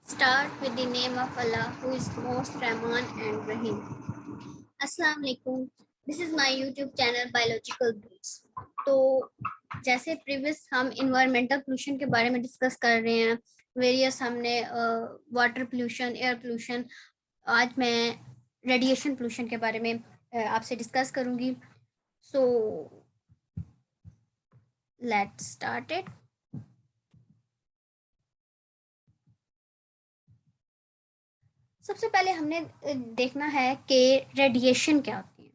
Start with the name of Allah, who is most Rahman and Rahim. Assalamu alaikum. This is my YouTube channel Biological Breeds. तो जैसे previous हम environmental pollution के बारे में discuss कर रहे हैं, वेरियस हमने वाटर पोल्यूशन, एयर पोल्यूशन, आज मैं रेडिएशन पोल्यूशन के बारे में आपसे डिस्कस करूंगी. So let's start it. सबसे पहले हमने देखना है कि रेडिएशन क्या होती है.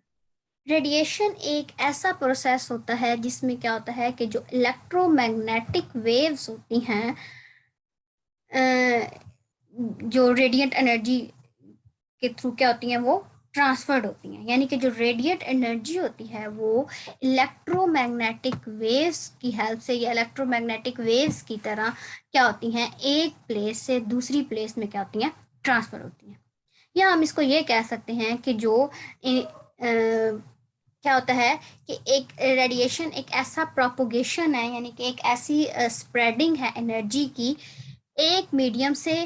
रेडिएशन एक ऐसा प्रोसेस होता है जिसमें क्या होता है कि जो इलेक्ट्रोमैग्नेटिक वेव्स होती हैं, जो रेडिएंट एनर्जी के थ्रू क्या होती हैं, वो ट्रांसफर्ड होती हैं. यानी कि जो रेडिएंट एनर्जी होती है वो इलेक्ट्रोमैग्नेटिक वेव्स की हेल्प से या इलेक्ट्रोमैग्नेटिक वेव्स की तरह क्या होती हैं, एक प्लेस से दूसरी प्लेस में क्या होती हैं, ट्रांसफर होती हैं. या हम इसको ये कह सकते हैं कि जो क्या होता है कि एक रेडिएशन एक ऐसा प्रोपोगेशन है, यानी कि एक ऐसी स्प्रेडिंग है एनर्जी की एक मीडियम से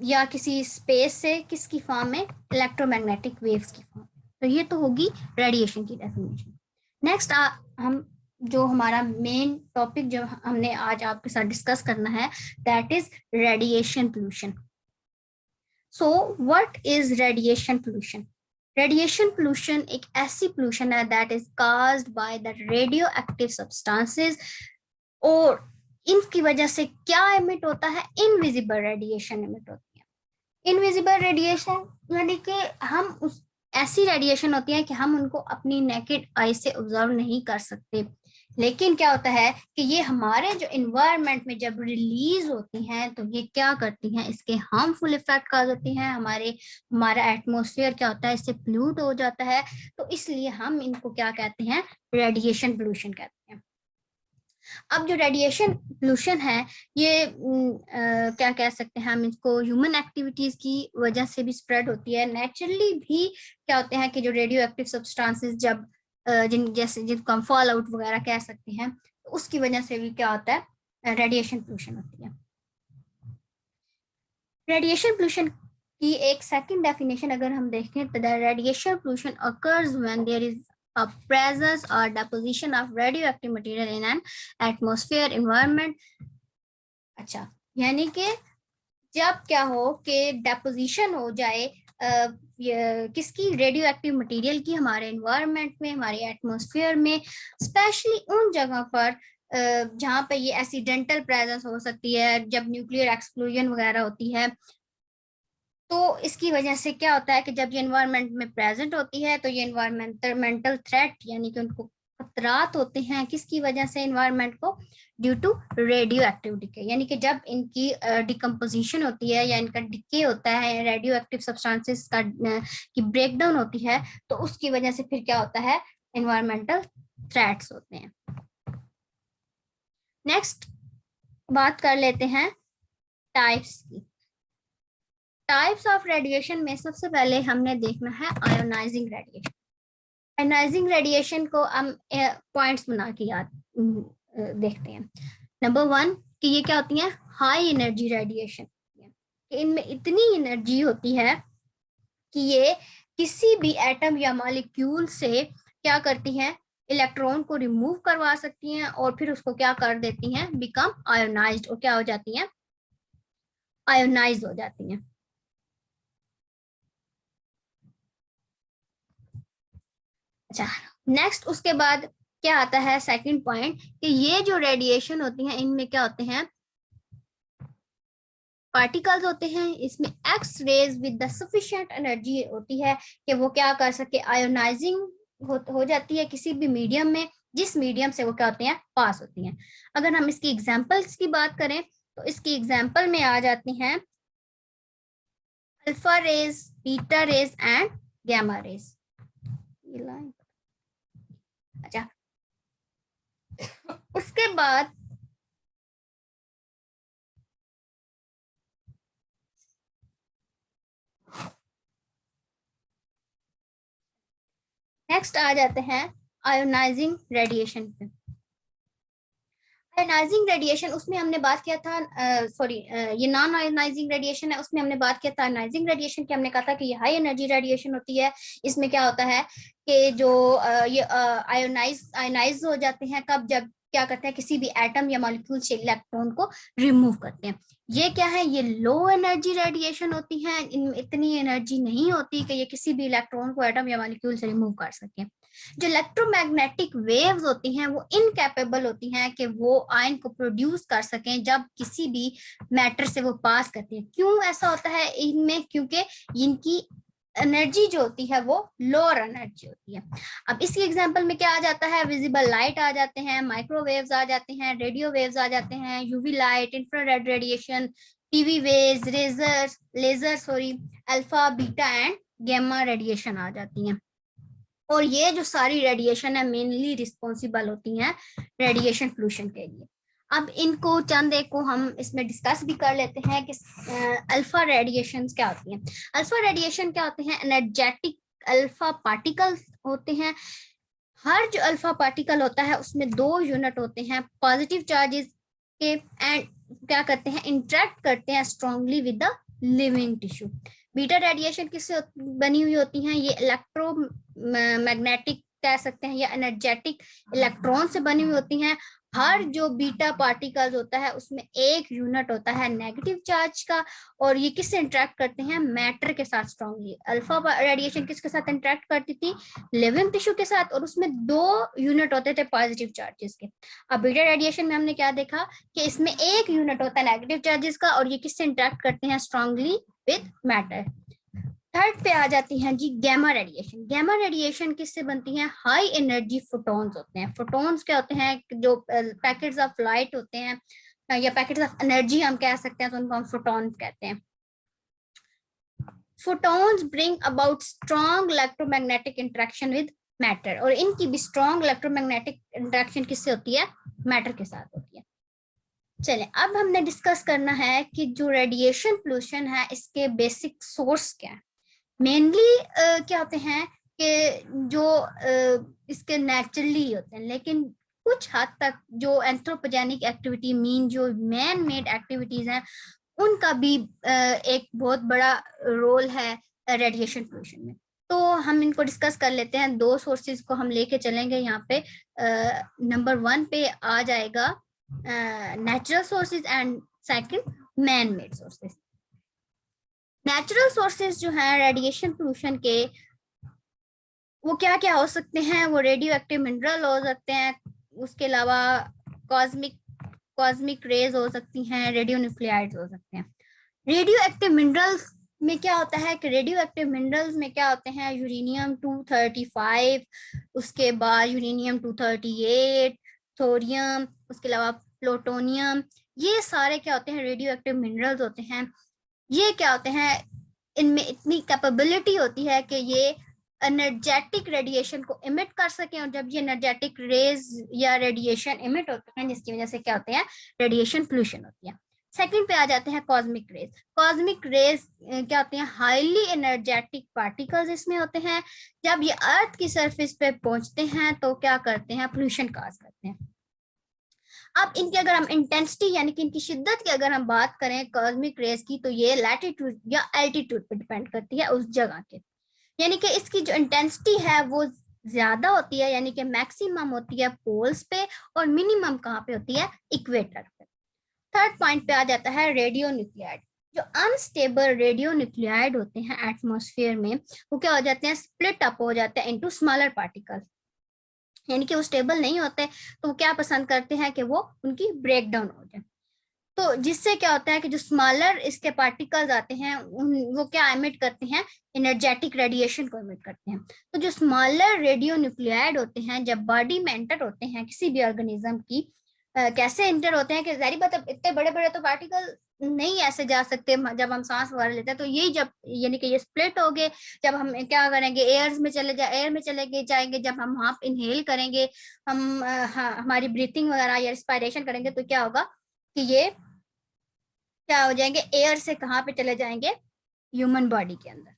या किसी स्पेस से, किसकी फॉर्म में, इलेक्ट्रोमैग्नेटिक वेव्स की फॉर्म. तो ये तो होगी रेडिएशन की डेफिनेशन. नेक्स्ट हम जो हमारा मेन टॉपिक जो हमने आज आपके साथ डिस्कस करना है, that is radiation pollution. So what is radiation pollution? Radiation pollution एक ऐसी पोल्यूशन है that is caused by the radio active substances, और इनकी वजह से क्या एमिट होता है, इनविजिबल रेडिएशन एमिट होती है. इनविजिबल रेडिएशन यानी कि हम उस ऐसी रेडिएशन होती है कि हम उनको अपनी नेकेड आई से ऑब्जर्व नहीं कर सकते, लेकिन क्या होता है कि ये हमारे जो इन्वायरमेंट में जब रिलीज होती हैं तो ये क्या करती हैं, इसके हार्मफुल इफेक्ट कर देती हैं. हमारा एटमॉस्फेयर क्या होता है, इससे पोल्यूट हो जाता है. तो इसलिए हम इनको क्या कहते हैं, रेडिएशन पोल्यूशन कहते हैं. अब जो रेडिएशन पोल्यूशन है ये क्या कह सकते हैं हम इसको, ह्यूमन एक्टिविटीज की वजह से भी स्प्रेड होती है. नेचुरली भी क्या होते हैं कि जो रेडियो एक्टिव सब्सटेंसेस जब जिनको हम फॉल आउट वगैरह कह सकते हैं, तो उसकी वजह से भी क्या होता है, रेडिएशन पोल्यूशन होती है. रेडिएशन पोल्यूशन की एक सेकंड डेफिनेशन अगर हम देखें तो radiation pollution occurs when there is a presence or deposition of radioactive material in an atmosphere environment. अच्छा, यानी कि जब क्या हो कि डेपोजिशन हो जाए किसकी, रेडियो एक्टिव मटेरियल की, हमारे एनवायरनमेंट में, हमारे एटमॉस्फेयर में, स्पेशली उन जगह पर जहाँ पे ये एक्सीडेंटल प्रेजेंस हो सकती है, जब न्यूक्लियर एक्सप्लोजन वगैरह होती है. तो इसकी वजह से क्या होता है कि जब ये एनवायरनमेंट में प्रेजेंट होती है तो ये एनवायरमेंटल थ्रेट यानी कि उनको खतरात होते हैं, किसकी वजह से, एनवायरनमेंट को, ड्यू टू रेडियो एक्टिविटी के. यानी कि जब इनकी डिकम्पोजिशन होती है या इनका डिके होता है, रेडियो एक्टिव सब्सटेंसेस का की ब्रेकडाउन होती है, तो उसकी वजह से फिर क्या होता है, एनवायरमेंटल थ्रेट्स होते हैं. नेक्स्ट बात कर लेते हैं टाइप्स की. टाइप्स ऑफ रेडिएशन में सबसे पहले हमने देखना है आयोनाइजिंग रेडिएशन. आयोनाइजिंग रेडिएशन को हम पॉइंट्स बना के याद देखते हैं. नंबर 1 कि ये क्या होती है, हाई एनर्जी रेडिएशन. इनमें इतनी एनर्जी होती है कि ये किसी भी एटम या मॉलिक्यूल से क्या करती हैं, इलेक्ट्रॉन को रिमूव करवा सकती हैं और फिर उसको क्या कर देती हैं, बिकम आयोनाइज्ड, और क्या हो जाती हैं, आयोनाइज हो जाती हैं. अच्छा, नेक्स्ट उसके बाद क्या आता है, सेकंड पॉइंट, कि ये जो रेडिएशन होती हैं इनमें क्या होते हैं, पार्टिकल्स होते हैं. इसमें X rays with the sufficient energy होती है कि वो क्या कर सके, आयोनाइजिंग हो जाती है किसी भी मीडियम में, जिस मीडियम से वो क्या होती हैं, पास होती हैं. अगर हम इसकी एग्जांपल्स की बात करें तो इसकी एग्जांपल में आ जाती हैं alpha rays, beta rays and gamma rays. अच्छा, उसके बाद नेक्स्ट आ जाते हैं आयोनाइजिंग रेडिएशन पे. आयोनाइजिंग रेडिएशन, उसमें हमने बात किया था, सॉरी ये नॉन आयोनाइजिंग रेडिएशन है, उसमें हमने बात किया था आयोनाइजिंग रेडिएशन की। हमने कहा था कि ये हाई एनर्जी रेडिएशन होती है। इसमें क्या होता है कि जो ये आयोनाइज हो जाते हैं कब, जब क्या करते हैं किसी भी एटम या मॉलिक्यूल से इलेक्ट्रॉन को रिमूव करते हैं। ये क्या है, ये लो एनर्जी रेडिएशन होती है, इनमें इतनी एनर्जी नहीं होती कि ये किसी भी इलेक्ट्रॉन को एटम या मॉलिक्यूल से रिमूव कर सके। जो इलेक्ट्रोमैग्नेटिक वेव्स होती हैं वो इनकैपेबल होती हैं कि वो आयन को प्रोड्यूस कर सकें जब किसी भी मैटर से वो पास करती हैं। क्यों ऐसा होता है इनमें, क्योंकि इनकी एनर्जी जो होती है वो लोअर एनर्जी होती है। अब इसी एग्जांपल में क्या आ जाता है, विजिबल लाइट आ जाते हैं, माइक्रोवेव्स आ जाते हैं, रेडियो वेव्स आ जाते हैं, UV light, infrared radiation, TV waves, laser sorry, alpha, beta and gamma radiation आ जाती हैं। और ये जो सारी रेडिएशन है मेनली रिस्पॉन्सिबल होती हैं रेडिएशन पोल्यूशन के लिए। अब इनको चंद एक को हम इसमें डिस्कस भी कर लेते हैं कि अल्फा रेडिएशन क्या होती हैं। अल्फा रेडिएशन क्या होते हैं, एनर्जेटिक अल्फा पार्टिकल्स होते हैं। हर जो अल्फा पार्टिकल होता है उसमें 2 यूनिट होते हैं पॉजिटिव चार्जेस के, एंड क्या करते हैं, इंटरेक्ट करते हैं strongly with the living tissue. Beta radiation किससे बनी हुई होती हैं, ये इलेक्ट्रोमैग्नेटिक कह सकते हैं या एनर्जेटिक इलेक्ट्रॉन से बनी हुई होती हैं। हर जो बीटा पार्टिकल्स होता है उसमें एक यूनिट होता है नेगेटिव चार्ज का, और ये किससे इंटरेक्ट करते हैं, मैटर के साथ स्ट्रांगली। अल्फा रेडिएशन किसके साथ इंटरेक्ट करती थी, लिविंग टिश्यू के साथ, और उसमें 2 यूनिट होते थे पॉजिटिव चार्जेस के। अब बीटा रेडिएशन में हमने क्या देखा कि इसमें एक यूनिट होता है नेगेटिव चार्जेस का, और ये किससे इंटरेक्ट करते हैं स्ट्रांगली विद मैटर। थर्ड पे आ जाती हैं जी गैमा रेडिएशन। गैमा रेडिएशन किससे बनती है, हाई एनर्जी फोटॉन्स होते हैं। फोटॉन्स क्या होते हैं, जो पैकेट्स ऑफ लाइट होते हैं या पैकेट्स ऑफ एनर्जी हम कह सकते हैं, तो उनको हम फोटॉन्स कहते हैं। Photons bring about strong electromagnetic interaction with matter, और इनकी भी स्ट्रॉन्ग इलेक्ट्रोमैग्नेटिक इंटरेक्शन किससे होती है, मैटर के साथ होती है। चले अब हमने डिस्कस करना है कि जो रेडिएशन पोल्यूशन है इसके बेसिक सोर्स क्या है। मेनली क्या होते हैं कि जो इसके नेचुरली होते हैं, लेकिन कुछ हद तक जो एंथ्रोपोजेनिक एक्टिविटी मीन जो मैन मेड एक्टिविटीज हैं उनका भी एक बहुत बड़ा रोल है रेडिएशन पोल्यूशन में। तो हम इनको डिस्कस कर लेते हैं। 2 सोर्सेज को हम लेके चलेंगे यहाँ पे। नंबर 1 पे आ जाएगा natural sources and second man made sources. Natural sources जो हैं रेडिएशन पोल्यूशन के, वो क्या क्या हो सकते हैं, वो रेडियो एक्टिव मिनरल हो सकते हैं, उसके अलावा कॉस्मिक रेज हो सकती हैं, रेडियो न्यूक्लियाइड्स हो सकते हैं। रेडियो एक्टिव मिनरल्स में क्या होता है कि रेडियो एक्टिव मिनरल्स में क्या होते हैं, यूरेनियम 235, उसके बाद यूरेनियम 238, थोरियम, उसके अलावा प्लूटोनियम, ये सारे क्या होते हैं, रेडियो एक्टिव मिनरल्स होते हैं। ये क्या होते हैं, इनमें इतनी कैपेबिलिटी होती है कि ये एनर्जेटिक रेडिएशन को इमिट कर सकें, और जब ये एनर्जेटिक रेज या रेडिएशन इमिट होते हैं जिसकी वजह से क्या होते हैं, रेडिएशन पोल्यूशन होती है। सेकंड पे आ जाते हैं कॉस्मिक रेज। कॉस्मिक रेज क्या होते हैं, हाईली एनर्जेटिक पार्टिकल्स इसमें होते हैं। जब ये अर्थ की सरफेस पे पहुंचते हैं तो क्या करते हैं, पोल्यूशन काज करते हैं। अब इनकी अगर हम इंटेंसिटी यानी कि इनकी शिद्दत की अगर हम बात करें कॉस्मिक रेज की, तो ये लैटिट्यूड या एल्टीट्यूड पे डिपेंड करती है उस जगह के, यानी कि इसकी जो इंटेंसिटी है वो ज्यादा होती है, यानी कि मैक्सिमम होती है पोल्स पे और मिनिमम कहाँ पे होती है, इक्वेटर पे। थर्ड पॉइंट पे आ जाता है रेडियो न्यूक्लियाइड। जो अनस्टेबल रेडियो न्यूक्लियाइड होते हैं एटमॉस्फेयर में, वो क्या हो जाते हैं, स्प्लिट अप हो जाते हैं इनटू स्मॉलर पार्टिकल्स, यानी कि वो स्टेबल नहीं होते, तो वो क्या पसंद करते हैं कि वो उनकी ब्रेक डाउन हो जाए। तो जिससे क्या होता है कि जो स्मॉलर इसके पार्टिकल्स आते हैं वो क्या एमिट करते हैं, एनर्जेटिक रेडिएशन को एमिट करते हैं। तो जो स्मॉलर रेडियो न्यूक्लियाइड होते हैं जब बॉडी में एंटर होते हैं किसी भी ऑर्गेनिज्म की, कैसे एंटर होते हैं कि जारी बात है इतने बड़े बड़े तो पार्टिकल नहीं ऐसे जा सकते, जब हम सांस वगैरह लेते हैं तो यही जब यानी कि ये स्प्लिट हो गए, जब हम क्या करेंगे, एयर में चले जाएंगे, जब हम वहां इनहेल करेंगे, हम हमारी ब्रीथिंग वगैरह या रिस्पायरेशन करेंगे, तो क्या होगा कि ये क्या हो जाएंगे, एयर से कहाँ पे चले जाएंगे, ह्यूमन बॉडी के अंदर।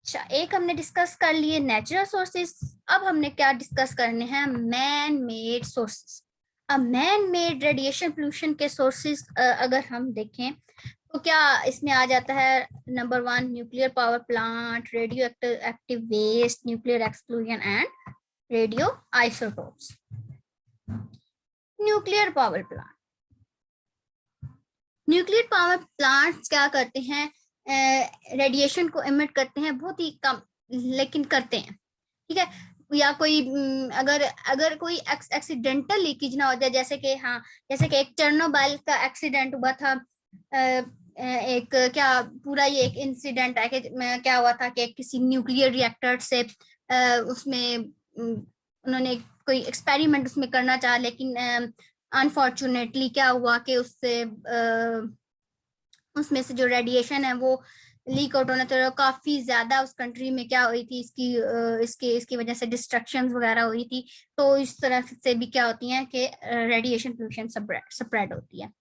अच्छा, एक हमने डिस्कस कर लिए नेचुरल सोर्सेस। अब हमने क्या डिस्कस करने हैं, man made sources. Man made radiation pollution के सोर्सेज अगर हम देखें तो क्या इसमें आ जाता है, number 1 nuclear power plant, radioactive waste, nuclear explosion and radioisotopes. Nuclear power plant, nuclear power plants क्या करते हैं, रेडिएशन को एमिट करते हैं, बहुत ही कम लेकिन करते हैं, ठीक है। या कोई अगर अगर कोई एक्सीडेंटल लीकेज ना हो जाए, जैसे कि हाँ, जैसे कि एक चेर्नोबिल का एक्सीडेंट हुआ था, एक क्या पूरा ये एक इंसिडेंट है कि क्या हुआ था कि किसी न्यूक्लियर रिएक्टर से उसमें उन्होंने कोई एक्सपेरिमेंट उसमें करना चाहा, लेकिन अनफॉर्चुनेटली क्या हुआ कि उससे उसमें से जो रेडिएशन है वो लीक आउट होना था, काफी ज्यादा उस कंट्री में क्या हुई थी, इसकी वजह से डिस्ट्रक्शन वगैरह हुई थी। तो इस तरह से भी क्या होती है कि रेडिएशन पोल्यूशन स्प्रेड होती है।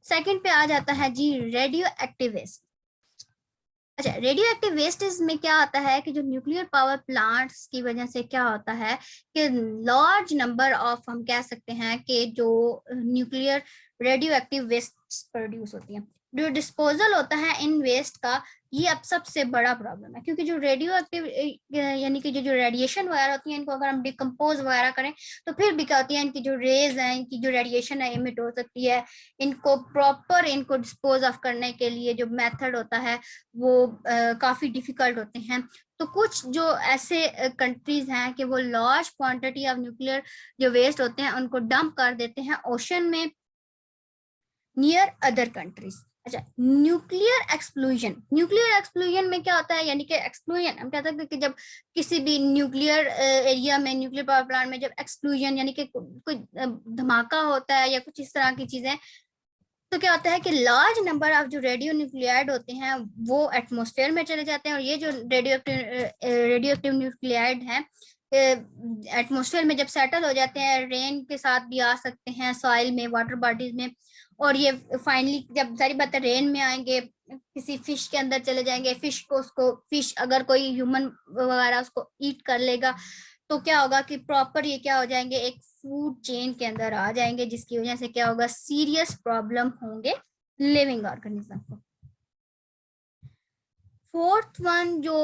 सेकंड पे आ जाता है जी रेडियो एक्टिव वेस्ट। अच्छा, रेडियो एक्टिव वेस्टेज में क्या आता है कि जो न्यूक्लियर पावर प्लांट्स की वजह से क्या होता है कि लार्ज नंबर ऑफ, हम कह सकते हैं कि जो nuclear radioactive waste produce होती है, जो डिस्पोजल होता है इन वेस्ट का, ये अब सबसे बड़ा प्रॉब्लम है। क्योंकि जो रेडियो एक्टिव यानी कि जो रेडिएशन वगैरह होती है, इनको अगर हम डिकम्पोज वगैरह करें तो फिर भी क्या होती है, इनकी जो रेज है, इनकी जो रेडिएशन है इमिट हो सकती है। इनको प्रॉपर इनको डिस्पोज ऑफ करने के लिए जो मेथड होता है वो काफी डिफिकल्ट होते हैं। तो कुछ जो ऐसे कंट्रीज हैं कि वो लार्ज क्वांटिटी ऑफ न्यूक्लियर जो वेस्ट होते हैं उनको डंप कर देते हैं ओशन में नियर अदर कंट्रीज। अच्छा, न्यूक्लियर एक्सप्लोजन में क्या होता है, यानी कि एक्सप्लोजन हम कहते हैं कि जब किसी भी न्यूक्लियर एरिया में, न्यूक्लियर पावर प्लांट में जब एक्सप्लोजन यानी कि कोई धमाका होता है या कुछ इस तरह की चीजें, तो क्या होता है कि लार्ज नंबर ऑफ जो रेडियो न्यूक्लियाइड होते हैं वो एटमॉस्फेयर में चले जाते हैं। और ये जो रेडियो एक्टिव न्यूक्लियाइड हैं एटमॉस्फेयर में जब सेटल हो जाते हैं, रेन के साथ भी आ सकते हैं, सॉइल में, वाटर बॉडीज में, और ये फाइनली जब सारी बातें रेन में आएंगे किसी फिश के अंदर चले जाएंगे, फिश अगर कोई ह्यूमन वगैरह उसको ईट कर लेगा तो क्या होगा कि प्रॉपर ये क्या हो जाएंगे, एक फूड चेन के अंदर आ जाएंगे, जिसकी वजह से क्या होगा, सीरियस प्रॉब्लम होंगे लिविंग ऑर्गेनिज्म को। फोर्थ वन जो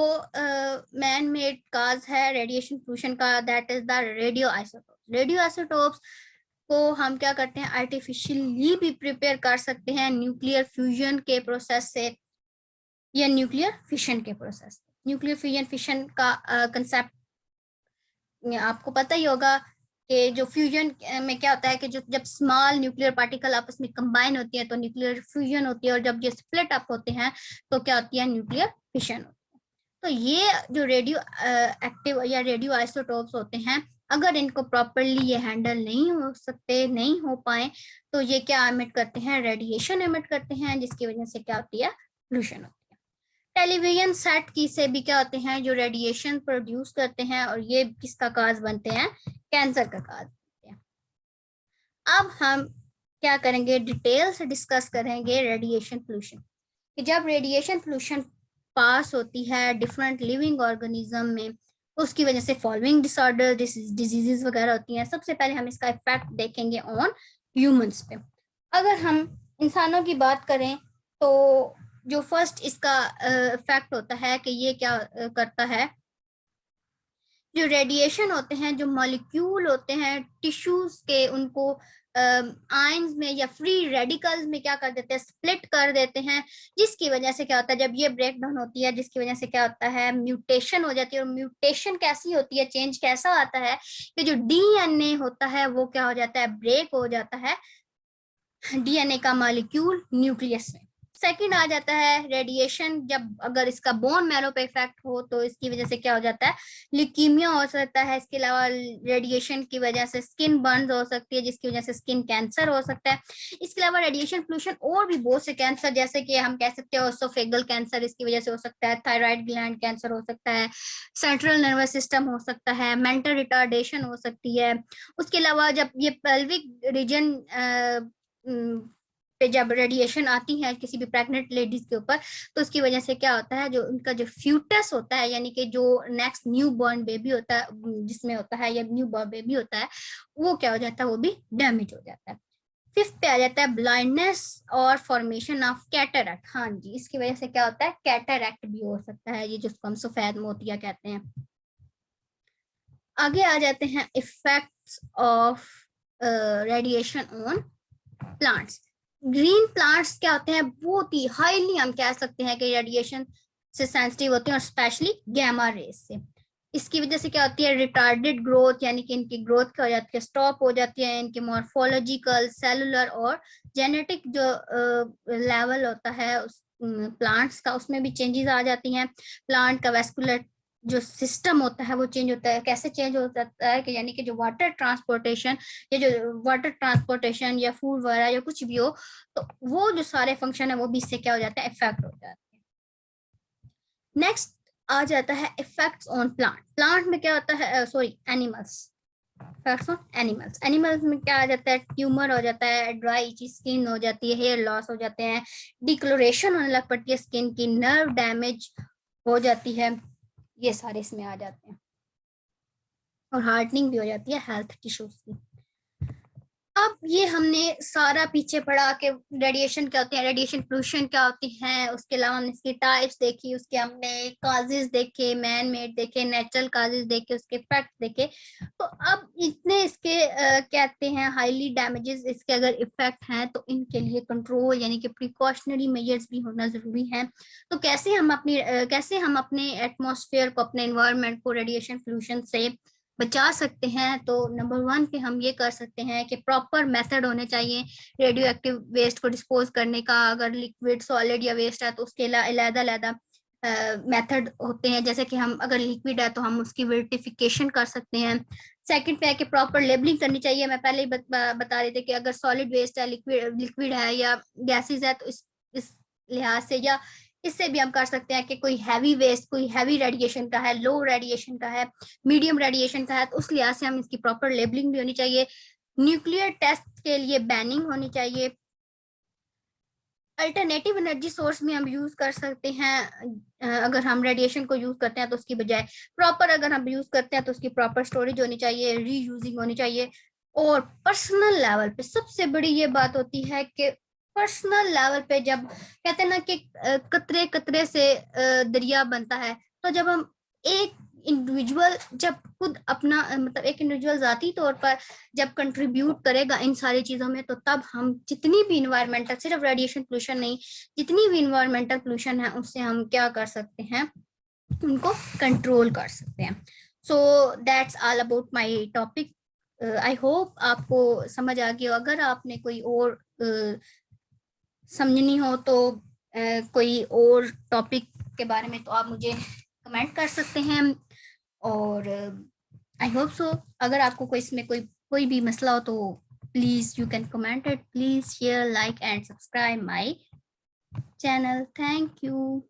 मैन मेड काज है रेडिएशन पोल्यूशन का, that is the radio isotopes. Radio isotopes को हम क्या करते हैं, आर्टिफिशियली भी प्रिपेयर कर सकते हैं न्यूक्लियर फ्यूजन के प्रोसेस से या न्यूक्लियर फिशन के प्रोसेस से। न्यूक्लियर फ्यूजन फिशन का कंसेप्ट आपको पता ही होगा कि जो फ्यूजन में क्या होता है कि जो जब स्मॉल न्यूक्लियर पार्टिकल आपस में कंबाइन होती है तो न्यूक्लियर फ्यूजन होती है, और जब ये स्प्लिट अप होते हैं तो क्या होती है, न्यूक्लियर फिशन होती है। तो ये जो रेडियो एक्टिव या रेडियो आइसोटोप्स होते हैं, अगर इनको प्रॉपरली ये हैंडल नहीं हो सकते, नहीं हो पाए, तो ये क्या एमिट करते हैं, रेडिएशन एमिट करते हैं, जिसकी वजह से क्या होती है, पोल्यूशन होती है। टेलीविजन सेट की से भी क्या होते हैं, जो रेडिएशन प्रोड्यूस करते हैं, और ये किसका काज बनते हैं, कैंसर का काज बनते हैं। अब हम क्या करेंगे, डिटेल से डिस्कस करेंगे रेडिएशन पोल्यूशन कि जब रेडिएशन पोल्यूशन पास होती है डिफरेंट लिविंग ऑर्गेनिज्म में, उसकी वजह से फॉलोइंग डिसऑर्डर डिजीजेस वगैरह होती हैं। सबसे पहले हम इसका इफेक्ट देखेंगे ऑन ह्यूमंस पे। अगर हम इंसानों की बात करें तो जो फर्स्ट इसका इफेक्ट होता है कि ये क्या करता है, जो रेडिएशन होते हैं, जो मॉलिक्यूल होते हैं टिश्यूज के, उनको आयंस में या फ्री रेडिकल्स में क्या कर देते हैं, स्प्लिट कर देते हैं, जिसकी वजह से क्या होता है, जब ये ब्रेक डाउन होती है, जिसकी वजह से क्या होता है, म्यूटेशन हो जाती है। और म्यूटेशन कैसी होती है, चेंज कैसा आता है कि जो डीएनए होता है वो क्या हो जाता है, ब्रेक हो जाता है डीएनए का मॉलिक्यूल न्यूक्लियस में। सेकंड आ जाता है रेडिएशन, जब अगर इसका बोन मैरो पे इफेक्ट हो तो इसकी वजह से क्या हो जाता है, ल्यूकीमिया हो सकता है। इसके अलावा रेडिएशन की वजह से स्किन बर्न्स हो सकती है, जिसकी वजह से स्किन कैंसर हो सकता है। इसके अलावा रेडिएशन पोल्यूशन और भी बहुत से कैंसर, जैसे कि हम कह सकते हैं ओसोफेगल कैंसर इसकी वजह से हो सकता है, थायराइड ग्लैंड कैंसर हो सकता है, सेंट्रल नर्वस सिस्टम हो सकता है, मेंटल रिटार्डेशन हो सकती है। उसके अलावा जब ये पेल्विक रीजन पे जब रेडिएशन आती है किसी भी प्रेग्नेंट लेडीज के ऊपर, तो उसकी वजह से क्या होता है, जो उनका जो फ्यूटस होता है, यानी कि जो नेक्स्ट न्यू बॉर्न बेबी होता है जिसमें होता है, या न्यू बॉर्न बेबी होता है, वो क्या हो जाता है, वो भी डैमेज हो जाता है। फिफ्थ पे आ जाता है ब्लाइंडनेस और फॉर्मेशन ऑफ कैटरैक्ट। हाँ जी, इसकी वजह से क्या होता है, कैटरैक्ट भी हो सकता है, ये जिसको हम सफेद मोतिया कहते हैं। आगे आ जाते हैं effects of radiation on plants. Green plants क्या होते हैं, बहुत ही हाईली हम कह सकते हैं कि रेडिएशन से सेंसिटिव होते हैं, और स्पेशली गैमा रेज से। इसकी वजह से क्या होती है, रिटार्डेड ग्रोथ, यानी कि इनकी ग्रोथ क्या हो जाती है, स्टॉप हो जाती है, इनके मॉर्फोलॉजिकल, सेलुलर और जेनेटिक जो लेवल होता है उस प्लांट्स का, उसमें भी चेंजेस आ जाती हैं। प्लांट का वेस्कुलर जो सिस्टम होता है वो चेंज होता है। कैसे चेंज हो जाता है कि यानी कि जो वाटर ट्रांसपोर्टेशन, ये जो वाटर ट्रांसपोर्टेशन या फूड वगैरह या कुछ भी हो, तो वो जो सारे फंक्शन है वो भी इससे क्या हो जाता है, इफेक्ट हो जाता है। नेक्स्ट आ जाता है इफेक्ट्स ऑन प्लांट। प्लांट में क्या होता है, sorry animals, effects on animals. Animals में क्या आ जाता है, ट्यूमर हो जाता है, ड्राई इची स्किन हो जाती है, हेयर लॉस हो जाते हैं, डिक्लोरेशन होने लग पड़ती है स्किन की, नर्व डैमेज हो जाती है, ये सारे इसमें आ जाते हैं, और हार्डनिंग भी हो जाती है हेल्थ टिश्यूज की। अब ये हमने सारा पीछे पढ़ा के रेडिएशन क्या होते हैं, रेडिएशन पोल्यूशन क्या होती है, उसके अलावा हमने इसकी टाइप्स देखी, उसके हमने काजेस देखे, मैन मेड देखे, नेचुरल काजेस देखे, उसके इफेक्ट देखे। तो अब इतने इसके कहते हैं हाईली डैमेजेस इसके अगर इफेक्ट हैं, तो इनके लिए कंट्रोल यानी कि प्रिकॉशनरी मेजर्स भी होना जरूरी है। तो कैसे हम अपने एटमॉस्फेयर को, अपने एनवायरनमेंट को रेडिएशन पोल्यूशन से बचा सकते हैं, तो नंबर 1 पे हम ये कर सकते हैं कि प्रॉपर मेथड होने चाहिए रेडियो एक्टिव वेस्ट को डिस्पोज करने का। अगर लिक्विड, सॉलिड या वेस्ट है तो उसके अलग-अलग मेथड होते हैं, जैसे कि हम अगर लिक्विड है तो हम उसकी विर्टिफिकेशन कर सकते हैं। सेकंड पे है कि प्रॉपर लेबलिंग करनी चाहिए। मैं पहले ही बता रही थी कि अगर सॉलिड वेस्ट है, लिक्विड है या गैसेज है, तो इस लिहाज से या इससे भी हम कर सकते हैं कि कोई हैवी वेस्ट, कोई हैवी रेडिएशन का है, लो रेडिएशन का है, मीडियम रेडिएशन का है, तो उस लिहाज से हम इसकी प्रॉपर लेबलिंग भी होनी चाहिए। न्यूक्लियर टेस्ट के लिए बैनिंग होनी चाहिए। अल्टरनेटिव एनर्जी सोर्स में हम यूज कर सकते हैं। अगर हम रेडिएशन को यूज करते हैं तो उसकी बजाय प्रॉपर, अगर हम यूज करते हैं तो उसकी प्रॉपर स्टोरेज होनी चाहिए, रीयूजिंग होनी चाहिए। और पर्सनल लेवल पे सबसे बड़ी ये बात होती है कि पर्सनल लेवल पे जब कहते हैं ना कि कतरे कतरे से दरिया बनता है, तो जब हम एक इंडिविजुअल जब खुद अपना मतलब एक इंडिविजुअल जाती तौर पर जब कंट्रीब्यूट करेगा इन सारी चीजों में, तो तब हम जितनी भी इन्वायरमेंटल, सिर्फ रेडिएशन पोल्यूशन नहीं, जितनी भी इन्वायरमेंटल पोल्यूशन है उससे हम क्या कर सकते हैं, उनको कंट्रोल कर सकते हैं। So that's all about my topic. I hope आपको समझ आ गया। अगर आपने कोई और समझनी हो तो कोई और टॉपिक के बारे में, तो आप मुझे कमेंट कर सकते हैं। और आई होप सो अगर आपको कोई इसमें कोई भी मसला हो तो please you can comment it. Please share, like and subscribe my channel. Thank you.